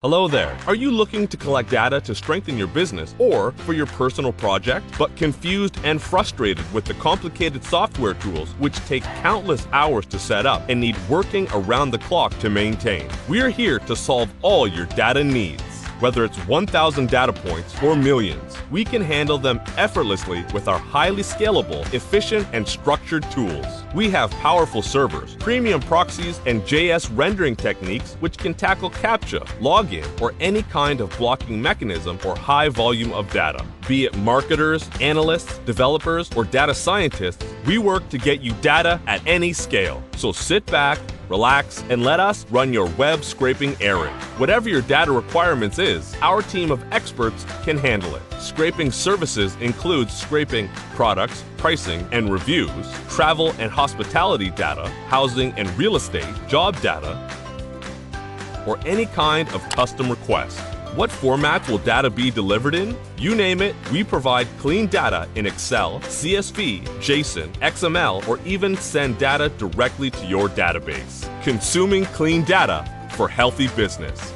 Hello there. Are you looking to collect data to strengthen your business or for your personal project, but confused and frustrated with the complicated software tools which take countless hours to set up and need working around the clock to maintain? We are here to solve all your data needs. Whether it's 1,000 data points or millions, we can handle them effortlessly with our highly scalable, efficient, and structured tools. We have powerful servers, premium proxies, and JS rendering techniques which can tackle CAPTCHA, login, or any kind of blocking mechanism or high volume of data. Be it marketers, analysts, developers, or data scientists, we work to get you data at any scale. So sit back, relax, and let us run your web scraping errand. Whatever your data requirements is, our team of experts can handle it. Scraping services includes scraping products, pricing, and reviews, travel and hospitality data, housing and real estate, job data, or any kind of custom request. What formats will data be delivered in? You name it, we provide clean data in Excel, CSV, JSON, XML, or even send data directly to your database. Consuming clean data for healthy business.